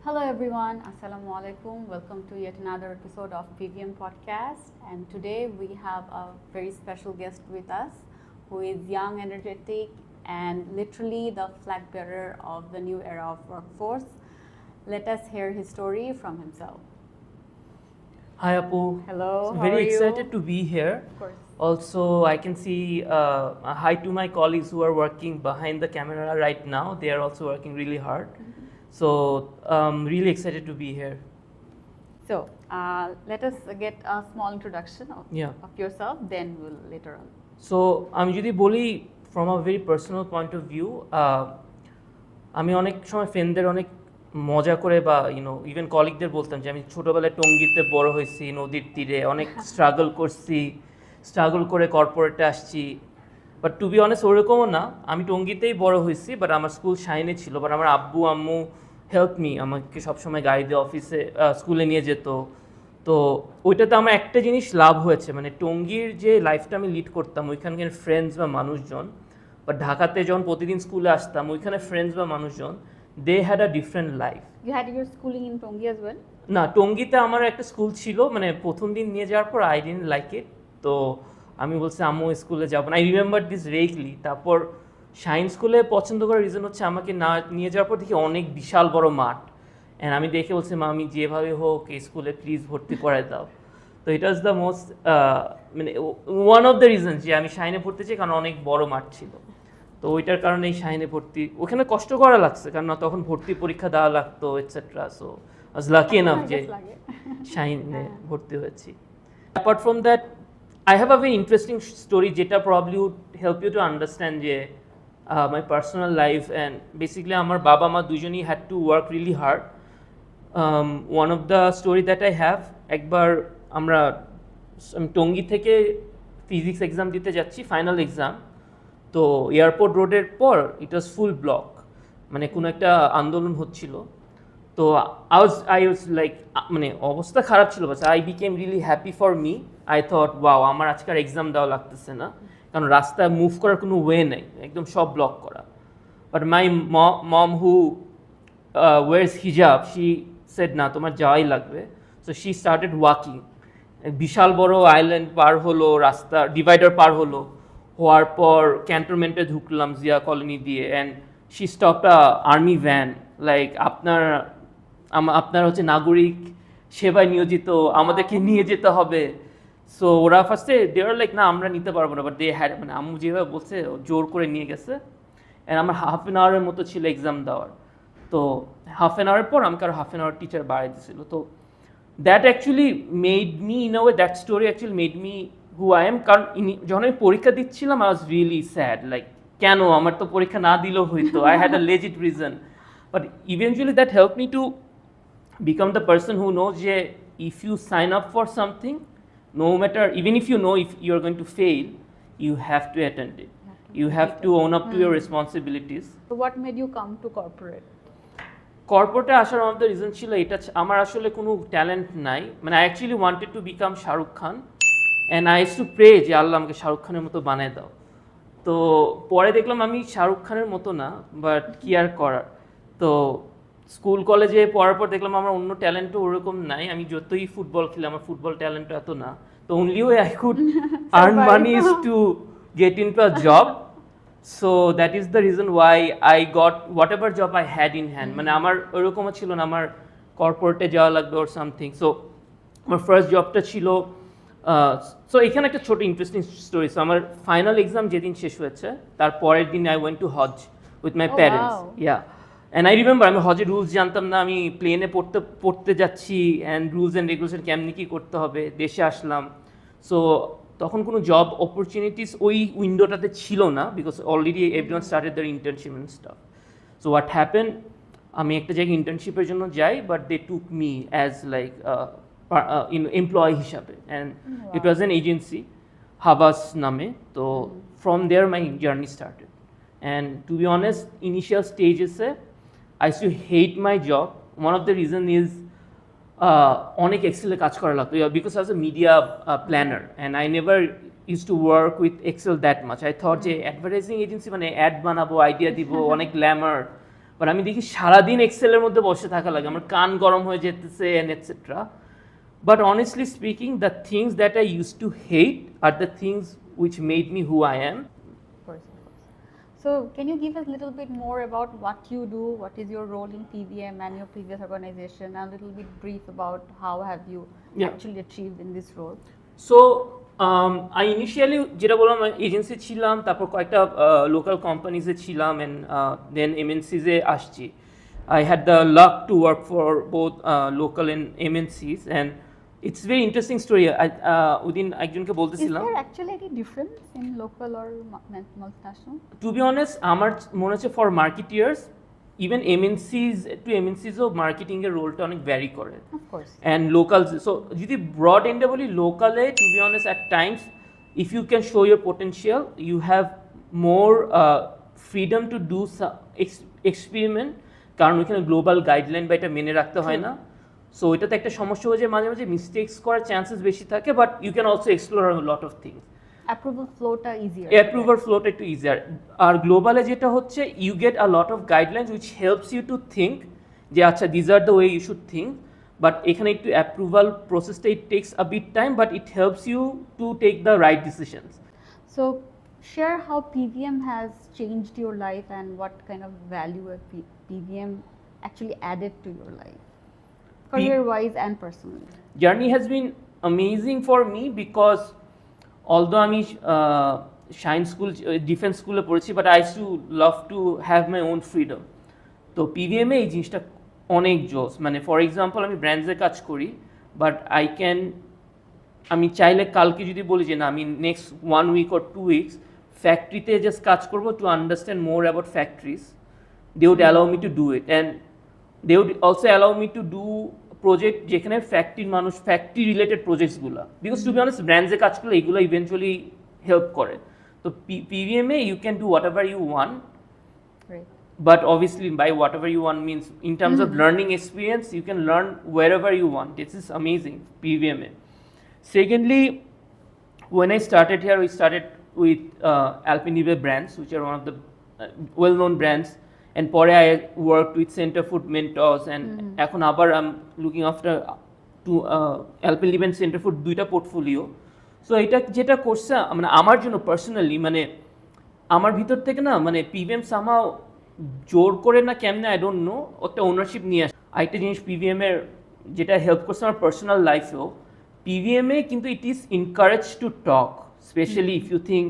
Hello everyone, Assalamu alaikum. Welcome to yet another episode of PVM Podcast. And today we have a very special guest with us who is young, energetic, and literally the flag bearer of the new era of workforce. Let us hear his story from himself. Hi Apu. Hello, how Very are you? excited to be here. Of course. Also, I can see a hi to my colleagues who are working behind the camera right now. They are also working really hard. So, really excited to be here. So, let us get a small introduction Yeah. of yourself, then we'll later on. So, আমি যদি বলি from a very personal point of view, আমি অনেক সময় ফ্রেন্ডদের অনেক মজা করে বা ইভেন কলিগদের বলতাম যে আমি ছোটোবেলায় টঙ্গীতে বড় হয়েছি নদীর তীরে অনেক স্ট্রাগল করে কর্পোরেটে আসছি বাট টু বি অনেস্ট ওরকমও না আমি টঙ্গীতেই বড় হয়েছি বাট আমার স্কুল শাইনে ছিল বাট আমার আব্বু আম্মু হেল্প মি আমাকে সবসময় গাড়ি দিয়ে অফিসে স্কুলে নিয়ে যেত তো ওইটাতে আমার একটা জিনিস লাভ হয়েছে মানে টঙ্গীর যে লাইফটা আমি লিড করতাম ওইখানকার ফ্রেন্ডস বা মানুষজন বা ঢাকাতে যখন প্রতিদিন স্কুলে আসতাম ওইখানে ফ্রেন্ডস বা মানুষজন they had a different life. You had your schooling in Tongi as well? না টঙ্গীতে আমার একটা স্কুল ছিল মানে প্রথম দিন নিয়ে যাওয়ার পর আই ডিডন্ট লাইক ইট তো আমি বলছি আম্মু স্কুলে যাবো না আই রিমেম্বার দিস ভেগলি তারপর শাইন স্কুলে পছন্দ করার রিজন হচ্ছে আমাকে না নিয়ে যাওয়ার পর দেখি অনেক বিশাল বড় মাঠ অ্যান্ড আমি দেখে বলছি মা আমি যেভাবে হোক এই স্কুলে প্লিজ ভর্তি করাই দাও তো ইট ওয়াজ দ্য মোস্ট মানে ওয়ান অফ দ্য রিজন যে আমি শাইনে পড়তে চাই কারণ অনেক বড় মাঠ ছিল তো ওইটার কারণেই শাইনে ভর্তি ওখানে কষ্ট করা লাগছে কারণ তখন ভর্তি পরীক্ষা দেওয়া লাগতো etcetera so I was lucky enough যে শাইনে ভর্তি হয়েছি apart from that I have a very interesting story যেটা probably would help you to understand যে my personal life and basically আমার বাবা মা দুজনই had to work really hard one of the story that I have একবার আমরা টঙ্গী থেকে physics exam দিতে যাচ্ছি ফাইনাল এক্সাম তো এয়ারপোর্ট রোডের পর ইট ওয়াজ ফুল ব্লক মানে কোনো একটা আন্দোলন হচ্ছিল তো আই ওয়াজ লাইক মানে অবস্থা খারাপ ছিল bus I became really happy for me I thought wow আমার আজকাল এক্সাম দেওয়া লাগতেছে না কারণ রাস্তায় মুভ করার কোনো ওয়ে নেই একদম সব ব্লক করা বাট মাই মম হু ওয়ার্স হিজাব শি সেড না তোমার যাওয়াই লাগবে সো শি স্টার্টেড ওয়াকিং বিশাল বড় আইল্যান্ড পার হলো রাস্তা ডিভাইডার পার হলো হওয়ার পর ক্যান্টনমেন্টে ঢুকলাম জিয়া কলোনি দিয়ে and she stopped army van like আপনার হচ্ছে নাগরিক সেবায় নিয়োজিত আমাদেরকে নিয়ে যেতে হবে সো ওরা ফার্স্টে দেওয়ার লাইক না আমরা নিতে পারবো না বাট দে হ্যাড মানে আম্মু যেভাবে বলছে জোর করে নিয়ে গেছে অ্যান্ড আমার হাফ অ্যান আওয়ারের মতো ছিল এক্সাম দেওয়ার তো হাফ অ্যান আওয়ারের পর আমাকে আরও হাফ অ্যান আওয়ার টিচার বাড়াই দিয়েছিল তো that actually made me in a way that story actually made me who I am কারণ যখন আমি পরীক্ষা দিচ্ছিলাম I was really sad like কেন আমার তো পরীক্ষা না দিলেও হইতো I had a legit reason but eventually that help me to become the person who knows যে if you sign up for something no matter even if you know if you are going two fail you have to attend it you have to own up to your responsibilities So what made you come to corporate? কর্পোরেটে আসার on the reason ছিল এটা আমার আসলে কোনো talent নাই মানে I actually wanted to become Shahrukh Khan and I to pray যে আল্লাহ আমাকে শাহরুখ খানের মতো বানিয়ে দাও তো পরে দেখলাম আমি শাহরুখ খানের মতো না বাট কি আর করার তো স্কুল কলেজে পড়ার পর দেখলাম আমার অন্য ট্যালেন্টও ওরকম নাই আমি যতই ফুটবল খেলি আমার ফুটবল ট্যালেন্টও এত না তো only way I could earn money is to get into a job so that is the reason why I got whatever job I had in hand মানে আমার ওরকমও ছিল না আমার কর্পোরেটে যাওয়া লাগবে ওর সামথিং সো আমার ফার্স্ট জবটা ছিল সো এখানে একটা ছোট ইন্টারেস্টিং স্টোরি সো আমার ফাইনাল এক্সাম যেদিন শেষ হয়েছে তার পরের দিন আই ওয়েন্ট টু হজ with my parents yeah and I remember আমি হজের রুলস জানতাম না আমি প্লেনে পড়তে যাচ্ছি অ্যান্ড রুলস অ্যান্ড রেগুলেশন কেমনি কী করতে হবে দেশে আসলাম সো তখন কোনো জব অপরচুনিটিস ওই উইন্ডোটাতে ছিল না because already everyone started their internship and stuff so what happen আমি একটা জায়গায় ইন্টার্নশিপের জন্য যাই but they took me as like employee হিসাবে and it was an agency Havas নামে তো from there my journey started and to be honest initial স্টেজেসে I to hate my job one of the reason is অনেক এক্সেলে কাজ করা লাগতো because as a media planner and I never use to work with Excel that much I thought যে advertising agency মানে add বানাবো idea দিব অনেক গ্ল্যামার বাট আমি দেখি সারাদিন এক্সেলের মধ্যে বসে থাকা লাগে, আমার কান গরম হয়ে যেতেছে and etcetera. But honestly speaking, the things that I used to hate are the things which made me who I am. Of course, of course. So, can you give us a little bit more about what you do, what is your role in PVM and your previous organization, and a little bit brief about how have you Yeah. actually achieved in this role? So, I initially যেটা বললাম agency ছিলাম, তারপর কয়েকটা local কোম্পানিজে ছিলাম, and then এমএনসিজে আসছি। I had the luck to work for both local and MNCs, and it's very interesting story. Within একজনকে Is বলতেছিলাম, there actually any difference in local or multinational? to be honest, আমার মনে হচ্ছে for মার্কেটিয়ার্স, even এমএনসিজ two এমএনসিজও marketing এর রোলটা অনেক vary করে, Of course. and locals. So যদি ব্রড এন্ডে বলি, লোকালে to be honest at times if you can show your potential you have more freedom to do experiment, কারণ ওইখানে গ্লোবাল গাইডলাইন বা এটা মেনে রাখতে হয় না। সো এটাতে একটা সমস্যা হয়ে যায়, মাঝে মাঝে মিস্টেক্স করার চান্সেস বেশি থাকে, but you can also explore a lot of things. Approval flowটা easier. অ্যাপ্রুভার ফ্লোটা একটু ইজিয়ার। আর গ্লোবালে যেটা হচ্ছে, you get a lot of guidelines which helps you to think যে আচ্ছা these are the way you should think, but এখানে একটু অ্যাপ্রুভাল প্রসেসটা it takes a bit time, but it helps you to take the right decisions. So, share how PVM has changed your life and what kind of value a PVM actually added to your life, career-wise and personally. Journey has been amazing for me because although আমি shine school defence স্কুলে পড়েছি, but I to love to have my own freedom. তো পিভিএমে এই জিনিসটা অনেক জোস। মানে ফর এক্সাম্পল আমি ব্র্যান্ডসে কাজ করি, বাট আমি চাইলে কালকে যদি বলি যে না আমি নেক্সট 1 week or 2 weeks ফ্যাক্টরিতে জাস্ট কাজ করবো to understand more about factories, they would allow me to do it, and they would also allow me to do project যেখানে ফ্যাক্টরি রিলেটেড প্রজেক্টসগুলো, বিকজ টু বি অনেস্ট ব্র্যান্ডসে কাজ করলে এগুলো eventually help করে। তো পিভিএমে you can do whatever you want, Great. but obviously by whatever you want means in terms of learning experience you can learn wherever you want. This is amazing PVMA. Secondly, when I started here, we started with Alpenive brands, which are one of the well-known brands, and pore I worked with Centerfood Mentors, and এখন আবার I'm looking after to Alpenive and Centerfood দুইটা portfolio. So এটা যেটা করছে মানে আমার জন্য personally, মানে আমার ভিতর থেকে না মানে পিভিএম সামহাও জোর করে না কেমনে আই ডোন্ট নো একটা ওনারশিপ নিয়ে আসে। আরেকটা জিনিস পিভিএমের যেটা হেল্প করছে আমার পার্সোনাল লাইফেও, পিভিএমে কিন্তু it is encourage to talk, specially if you think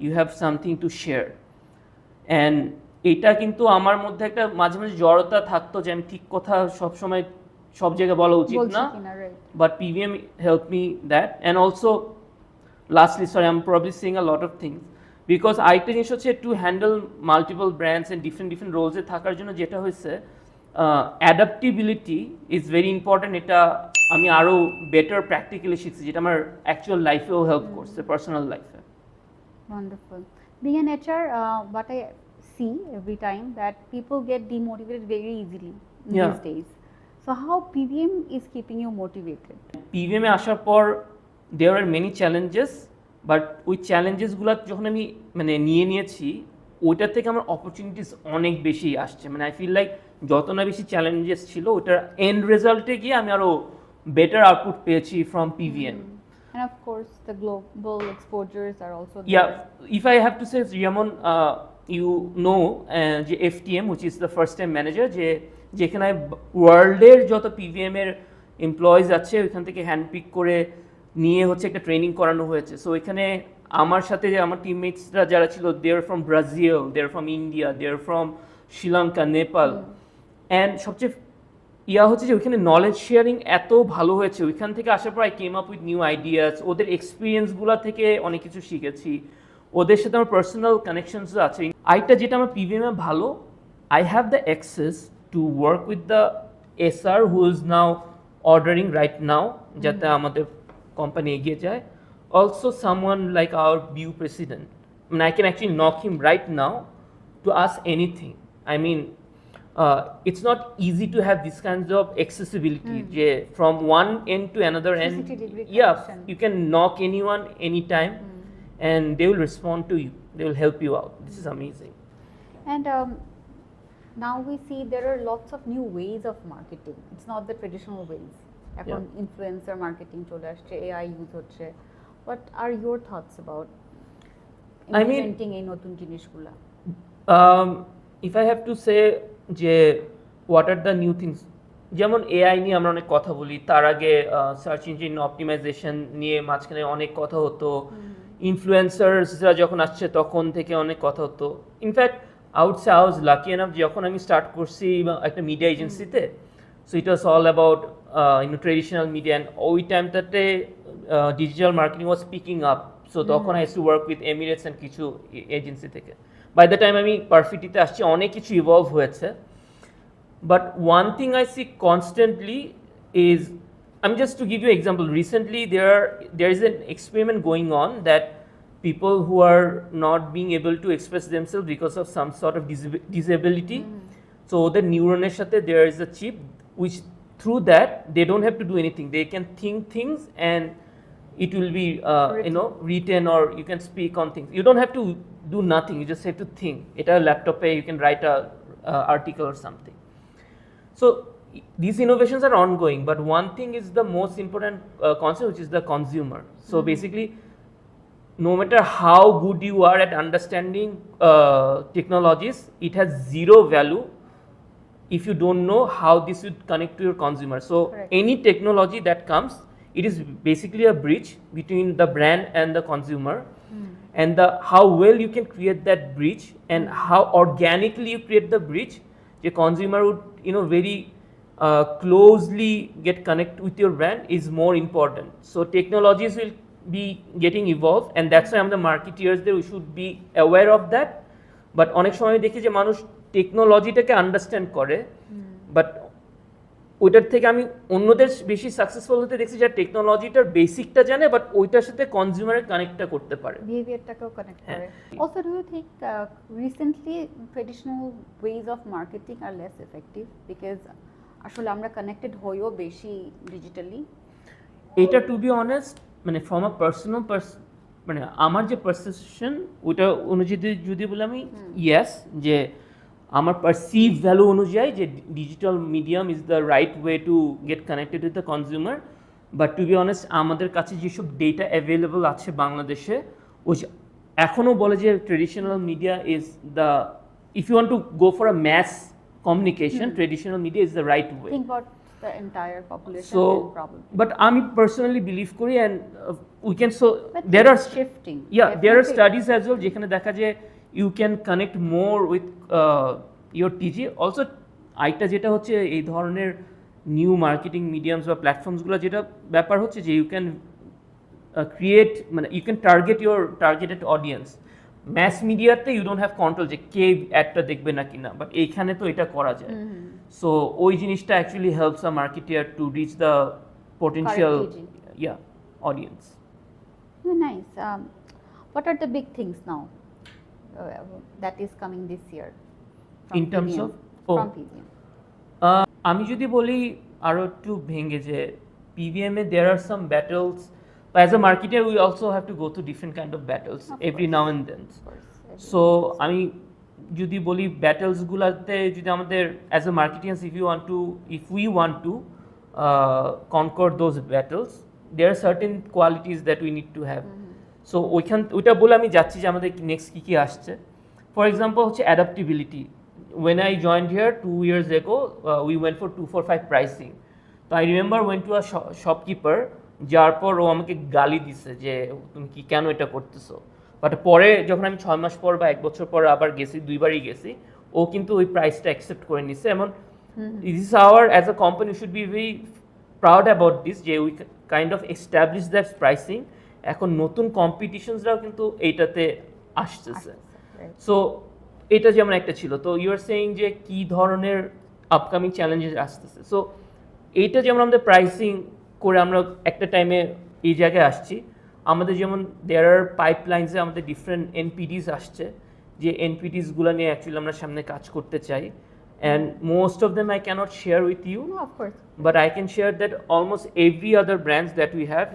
you have something to share, and এটা কিন্তু আমার মধ্যে একটা মাঝে মাঝে জড়তা থাকতো যে আমি ঠিক কথা সবসময় সব জায়গায় বলা উচিত না, but PVM help me that. And also lastly, sorry I am probably saying a lot of things, because আরেকটা জিনিস হচ্ছে to handle multiple brands and different রোলসে থাকার জন্য যেটা হয়েছে অ্যাডাপ্টিবিলিটি ইজ ভেরি ইম্পর্ট্যান্ট। এটা আমি আরও বেটার প্র্যাকটিক্যালি শিখছি, যেটা আমার অ্যাকচুয়াল লাইফেও হেল্প করছে, পার্সোনাল লাইফে। Wonderful. Being an HR, what I see every time that people get demotivated very easily these days. So how PVM is keeping you motivated? পিভিএমে আসার পর দেয়ার আর মেনি চ্যালেঞ্জেস, বাট ওই চ্যালেঞ্জেসগুলো যখন আমি মানে নিয়েছি ওইটার থেকে আমার অপরচুনিটিস অনেক বেশি আসছে। মানে আই ফিল লাইক যত না বেশি চ্যালেঞ্জেস ছিল ওটার এন্ড রেজাল্টে গিয়ে আমি আরও বেটার আউটপুট পেয়েছি from পিভিএম। And of course, the global exposures are also there. Yeah, if I have to say, যেমন you know যে FTM, which is the first time manager, যেখানে ওয়ার্ল্ডের যত পিভিএম এর এমপ্লয়িজ আছে ওইখান থেকে হ্যান্ডপিক করে নিয়ে হচ্ছে একটা ট্রেনিং করানো হয়েছে। সো এখানে আমার সাথে যে আমার টিমমেটসরা যারা ছিল, দে are from Brazil, they are from India, they are from Sri Lanka, Nepal, and সবচেয়ে হচ্ছে যে ওইখানে নলেজ শেয়ারিং এত ভালো হয়েছে। ওইখান থেকে আসার পর I came up with new ideas, ওদের এক্সপিরিয়েন্সগুলো থেকে অনেক কিছু শিখেছি, ওদের সাথে আমার পার্সোনাল কানেকশনস আছে। আইটা যেটা আমার পিভিএমে ভালো, I have the access to work with the SR who is now ordering right now, যাতে আমাদের কোম্পানি এগিয়ে যায়। Also someone like our BU president, I mean I can actually knock him right now to ask anything. I mean it's not easy to have this kinds of accessibility from one end to another end. Yeah, you can knock anyone anytime and they will respond to you, they will help you out. This is amazing. And Now we see there are lots of new ways of marketing. It's not the traditional ways. এখন influencer marketing চলে আসছে, AI use হচ্ছে. What are your thoughts about implementing এই নতুন জিনিসগুলা? If I have to say যে what are the new things, যেমন AI নিয়ে আমরা অনেক কথা বলি, তার আগে সার্চ ইঞ্জিন অপটিমাইজেশন নিয়ে মাঝখানে অনেক কথা হতো, ইনফ্লুয়েন্সার্সরা যখন আসছে তখন থেকে অনেক কথা হতো। In fact I was lucky enough যখন আমি স্টার্ট করছি একটা মিডিয়া এজেন্সিতে, so it was all about traditional media, and ওই টাইমটাতে ডিজিটাল মার্কেটিং ওয়াজ পিকিং আপ, সো তখন I to work with Emirates and কিছু এজেন্সি থেকে। বাই দ্য টাইম আমি পারফিটিতে আসছি, অনেক কিছু ইভলভ হয়েছে। But one thing I see constantly is, I'm just to give you an example, recently there is an experiment going on that people who are not being able to express themselves because of some sort of disability, so the neuroner সাথে there is a chip which through that they don't have to do anything, they can think things and it will be written, or you can speak on things, you don't have to do nothing, you just have to think. Eta laptop you can write a article or something. So these innovations are ongoing, but one thing is the most important concept, which is the consumer. So basically, no matter how good you are at understanding technologies, it has zero value if you don't know how this would connect to your consumer. So any technology that comes, it is basically a bridge between the brand and the consumer, and how well you can create that bridge and how organically you create the bridge, the consumer would very closely get connected with your brand is more important. So technologies will be getting evolved, and that's why the marketeers there, we should be aware of that. But অনেক সময় দেখি যে মানুষ টেকনোলজিটাকে understand করে, but ওইটার থেকে আমি অন্যদের বেশি সাকসেসফুল হতে দেখছি যারা টেকনোলজিটার বেসিকটা জানে, বাট ওইটার সাথে কনজিউমারের কানেক্টটা করতে পারে, বিহেভিয়ারটাকেও কানেক্ট করে। Also, do you think recently traditional ways of marketing are less effective because আসলে আমরা কানেক্টেড হইও বেশি ডিজিটালি? এটা টু বি অনেস্ট, মানে ফ্রম আ পার্সোনাল মানে আমার যে পারসেপশন ওইটা অনুযায়ী যদি বলে আমি ইয়েস, যে আমার পারসিভ ভ্যালু অনুযায়ী যে digital medium is the right way to get connected with the consumer. But to be honest, আমাদের কাছে যেসব ডেটা অ্যাভেলেবল আছে বাংলাদেশে, ওই এখনও বলে যে traditional media is the, if you want to go for a mass communication, traditional media is the right way. Think about the entire population. So, problem. But I personally believe kori, and we can, so but there are shifting. Yeah, there are studies as well যেখানে দেখা যায় you can connect more with your TG. Also আইটা যেটা হচ্ছে এই ধরনের new marketing mediums বা প্ল্যাটফর্মসগুলো, যেটা ব্যাপার হচ্ছে যে you can create, মানে you can target your targeted audience. Mass মিডিয়াতে ইউ ডোন্ট হ্যাভ কন্ট্রোল যে কে অ্যাডটা দেখবে না কিনা, বাট এইখানে তো এটা করা যায়। সো ওই জিনিসটা actually helps a marketeer to reach the potential audience. Nice. What are the big things now that is coming this year in terms of from PVM? আমি যদি বলি আরো একটু ভেঙে, যে PVM A there are some battles. But as a marketer, we also have to go through different kind of battles every now and then. So আমি যদি বলি battles গুলাতে যদি আমাদের as a marketeers, if we want to conquer those battles, there are certain qualities that we need to have. So ওইটা বলে আমি যাচ্ছি যে আমাদের নেক্সট কি আসছে। For example হচ্ছে adaptability. When I joined here 2 years ago, we went for 245 pricing. So I remember went to a shopkeeper, যার পর ও আমাকে গালি দিছে যে তুমি কি কেন এটা করতেছো, বাট পরে যখন আমি 6 মাস পর বা 1 বছর পর আবার গেছি, 2বারই গেছি, ও কিন্তু ওই প্রাইসটা অ্যাকসেপ্ট করে নিছে। এমন this is our as a company should be very proud about this, যে we kind of establish that pricing. এখন নতুন কম্পিটিশনসরাও কিন্তু এইটাতে আসতেছে। সো এটা যেমন একটা ছিল। তো ইউ আর সেইং যে কি ধরনের আপকামিং চ্যালেঞ্জেস আসতেছে। সো এইটা যেমন আমাদের প্রাইসিং করে আমরা একটা টাইমে এই জায়গায় আসছি। আমাদের যেমন দেয়ার আর পাইপলাইন্সে আমাদের ডিফারেন্ট এনপিডিস আসছে, যে এনপিডিসগুলো নিয়ে অ্যাকচুয়ালি আমরা সামনে কাজ করতে চাই। And most of them I can't share with you, but I can share that almost every other brands that we have,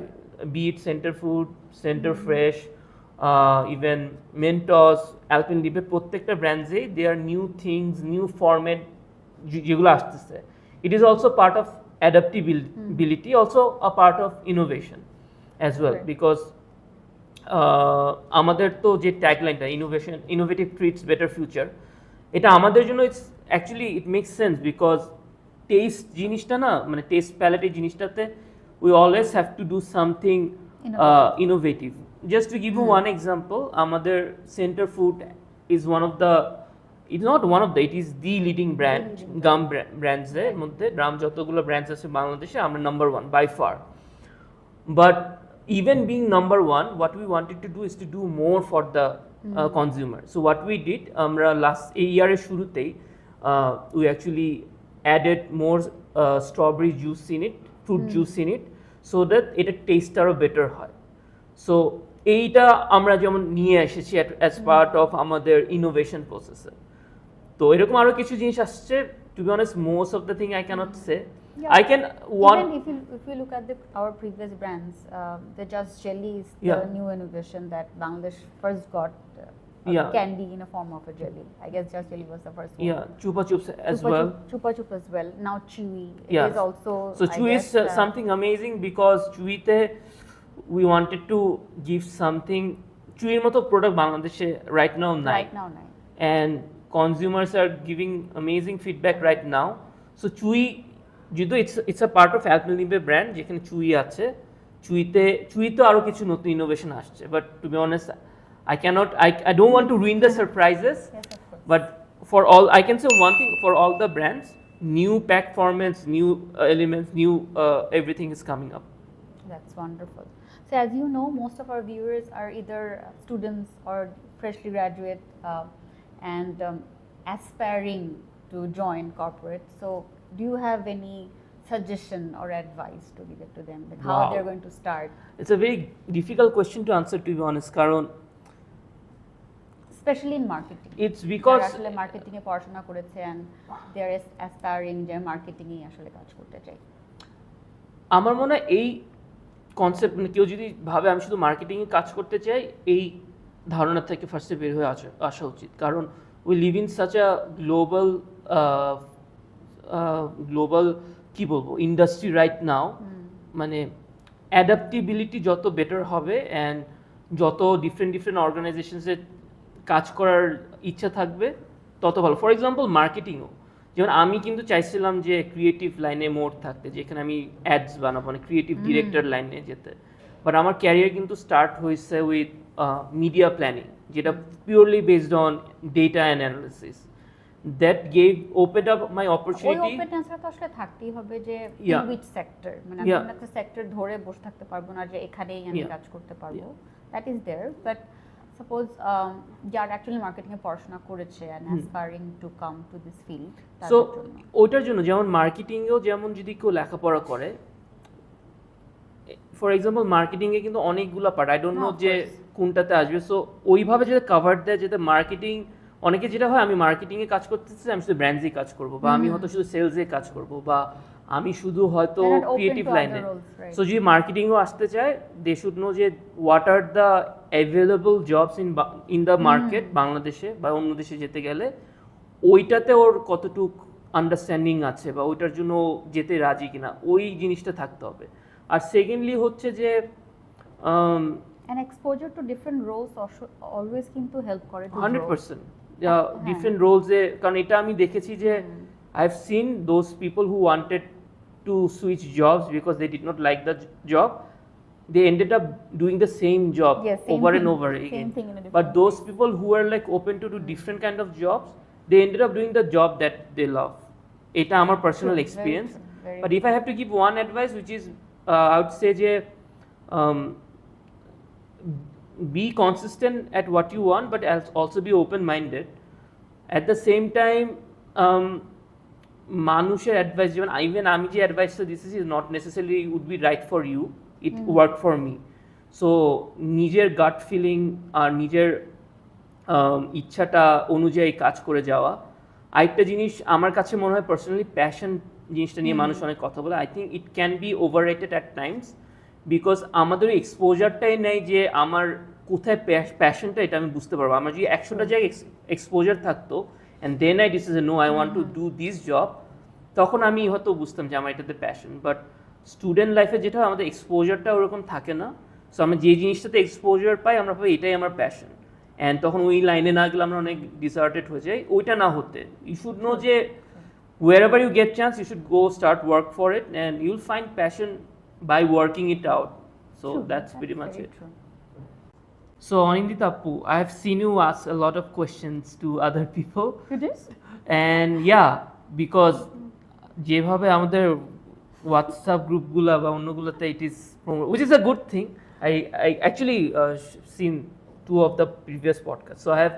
be it Center Fruit, Center Fresh, even Mentos, Alpenliebe, প্রত্যেকটা ব্র্যান্ডসে their new things, new format যেগুলো আসতেছে। It is also part of adaptability, also a part of innovation as well, because আমাদের তো যে ট্যাগলাইনটা innovative treats better future, এটা আমাদের জন্য it's actually it makes sense, because taste জিনিসটা না, মানে টেস্ট প্যালেটের জিনিসটাতে we always have to do something innovative. Just to give you one example, আমাদের Center Fruit is one of the, it's not one of the, it is the leading brand gum ব্র্যান্ডসের মধ্যে। গ্রাম যতগুলো brands আছে বাংলাদেশে, আমরা number one by far. But even being number one, what we wanted to do is to do more for the consumer. So what we did, আমরা last year শুরুতেই we actually added more strawberry juice in it, fruit juice in it, so that এটা taste আরো better হয়। So এইটা আমরা যেমন নিয়ে এসেছি as part of আমাদের innovation process। তো এরকম আরো কিছু জিনিস আসছে, to be honest most of the thing I cannot say. Yeah. I can one. Even if you look at our previous brands, the Just Jelly is the Yeah. new innovation that Bangladesh first got Yeah. candy in a form of a jelly. I guess Just Jelly was the first one. Yeah, Chupa Chups as well. Chupa Chup as well. Now Chewy Yeah. is also. So I Chewy is guess, something amazing, because Chewy te we wanted to give something. Chewy moto product Bangladeshe right now nai. right now, nine. And consumers are giving amazing feedback right now. So Chewy, যেহেতু it's a part of Alpenibe brand, যেখানে Chewy আছে, Chewy আরো কিছু নতুন innovation আসছে, but to be honest I don't want to ruin the surprises. Yes, of course. But for all, I can say one thing, for all the brands, new pack formats, new elements, new everything is coming up. That's wonderful. So as you know, most of our viewers are either students or freshly graduate and aspiring to join corporate. So do you have any suggestion or advice to give it to them, like how Wow. they're going to start? It's a very difficult question to answer, to be honest, কারণ Especially in marketing. it's because আসলে marketing এ পড়াশোনা করেছে and they are aspiring যে marketing এ আসলে কাজ করতে চাই। আমার মনে হয় এই কনসেপ্ট, মানে কেউ যদি ভাবে আমি শুধু মার্কেটিংয়ে কাজ করতে চাই, এই ধারণা থেকে ফার্স্টে বের হয়ে আসা উচিত। কারণ we live in such a global কি বলবো ইন্ডাস্ট্রি রাইট নাও, মানে অ্যাডাপ্টিবিলিটি যত বেটার হবে অ্যান্ড যত ডিফারেন্ট অর্গানাইজেশনসে কাজ করার ইচ্ছা থাকবে তত ভালো। ফর এক্সাম্পল মার্কেটিংও, যেমন আমি কিন্তু চাইছিলাম যে ক্রিয়েটিভ লাইনে মোর থাকতে, যেখানে আমি অ্যাডস বানাবো, মানে ক্রিয়েটিভ ডিরেক্টর লাইনে যেতে, বাট আমার ক্যারিয়ার কিন্তু স্টার্ট হয়েছে উইথ মিডিয়া প্ল্যানিং, যেটা purely based on data and analysis. That opened up my ওই অপরচুনিটি। ওপেননেসটা তো আসলে থাকতেই হবে যে Yeah. which sector, মানে Yeah. আমি একটা সেক্টর ধরে বসে থাকতে পারবো না যে এখানেই আমি Yeah. কাজ করতে পারবো, that is there. But suppose যারা অ্যাকচুয়ালি মার্কেটিং এ পড়াশোনা করেছে and aspiring to come to this field, so তাদের জন্য ওইটার জন্য যেমন মার্কেটিংয়েও যেমন যদি কেউ লেখাপড়া করে, ফর এক্সাম্পল মার্কেটিংয়ে কিন্তু অনেকগুলো part, I don't know of যে course. কোনটাতে আসবে। সো ওইভাবে যদি কাভার দেয়, যেটা মার্কেটিং, অনেকে যেটা হয় আমি মার্কেটিংয়ে কাজ করতেছি, আমি শুধু ব্র্যান্ডসেই কাজ করবো, বা আমি হয়তো শুধু সেলসে কাজ করবো, বা আমি শুধু হয়তো They're not open creative to other লাইনে। roles, right? সো যদি মার্কেটিংও আসতে চায়, দে শুড নো যে what are the available jobs in the market বাংলাদেশে বা অন্য দেশে যেতে গেলে, ওইটাতে ওর কতটুক আন্ডারস্ট্যান্ডিং আছে বা ওইটার জন্য ও যেতে রাজি কিনা, ওই জিনিসটা থাকতে হবে। আর সেকেন্ডলি হচ্ছে যে and exposure to different roles always কিন্তু হেল্প করে to grow. 100% ডিফারেন্ট রোলসে, কারণ এটা আমি দেখেছি যে I have seen those people who wanted to switch jobs because they did not like the job, they ended up doing the same job Yes, same over and thing, over same again. thing in a different But those people who are like open to do different kind of jobs, they ended up doing the job that they love. Eta amar personal True, very experience. true, very But if I have to give one advice, which is I would say je be consistent at what you want, but also be open minded. At the same time, মানুষের advice, যেমন even আমি যে অ্যাডভাইসটা দিতেছি is not necessary would be right for you, it work for me. So নিজের gut feeling আর নিজের ইচ্ছাটা অনুযায়ী কাজ করে যাওয়া। আরেকটা জিনিস আমার কাছে মনে হয় পার্সোনালি, প্যাশন জিনিসটা নিয়ে মানুষ অনেক কথা বলে, I think it can be over rated at Times, because আমাদের এক্সপোজারটাই নেই যে আমার কোথায় প্যাশনটা এটা আমি বুঝতে পারবো। আমার যদি 100টা জায়গায় এক্সপোজার থাকতো and then I decided no I want to do this job, তখন আমি হয়তো বুঝতাম যে আমার এটাতে প্যাশন। বাট স্টুডেন্ট লাইফে যেটা আমাদের এক্সপোজারটা ওরকম থাকে না, সো আমরা যে জিনিসটাতে এক্সপোজার পাই আমরা ভাবি এটাই আমার প্যাশন, অ্যান্ড তখন ওই লাইনে না গেলে আমরা অনেক ডিসার্টেড হয়ে যাই। ওইটা না হতে ইউ শুড নো যে wherever you get chance you should go start work for it and you'll find passion by working it out. So that's pretty much very it. true. So Anindita Appu, I have seen you ask a lot of questions to other people You did? and yeah, because যেভাবে আমাদের WhatsApp গ্রুপগুলো বা অন্যগুলোতে it is which is a good thing. I actually seen 2 of the previous podcasts, so I have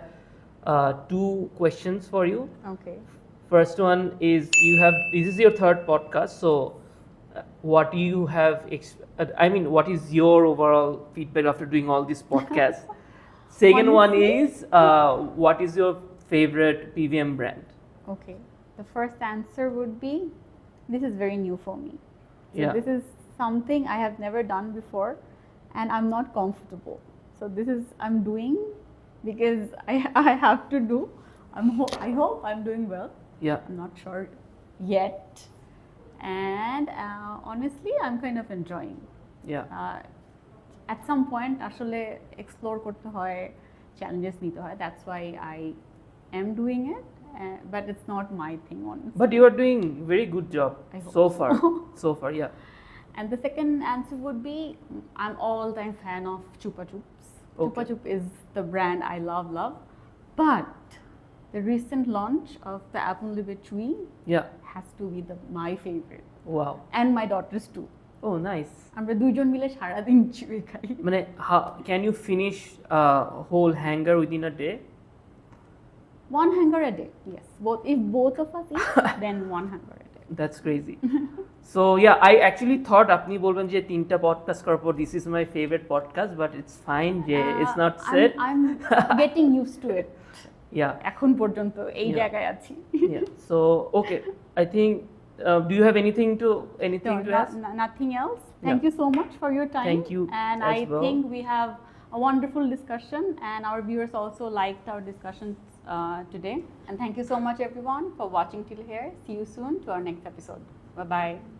2 questions for you. Okay. First one is this is your 3rd podcast, so what do you have what is your overall feedback after doing all these podcasts? Second one is what is your favorite PVM brand? Okay. The first answer would be this is very new for me. So Yeah. this is something I have never done before and I'm not comfortable. So this is I'm doing because I have to do. I hope I'm doing well. Yeah. I'm not sure yet. And honestly, I'm kind of enjoying. At some point, আসলে explore করতে হয়, challenges নিতে হয়. That's why I am doing it, but it's not my thing, honestly. But you are doing very good job I hope so so. far. So far, yeah. And the second answer would be I'm all-time fan of Chupa Chups. Okay. Chupa Chup is the brand I love. But the recent launch of the Alpenliebe Chewy Yeah. has to be my favorite. Wow. And my daughter's too. Oh, nice. আমরা দুইজন মিলে সারাদিন চুই খাই। মানে can you finish a whole hanger within a day? One hanger a day, yes. If both of us eat, then one hanger a day. That's crazy. So yeah, I actually thought আপনি বলবেন যে 3টা podcast করার পর this is my favorite podcast, but it's fine যে it's not said. I'm getting used to it. Yeah. এখন পর্যন্ত এই Yeah. জায়গায় আছি। Yeah. So okay, I think do you have anything to ask? Nothing else. Thank you so much for your time. Thank you And as I well. think we have a wonderful discussion, and our viewers also liked our discussions today. And thank you so much, everyone, for watching till here. See you soon to our next episode. Bye bye.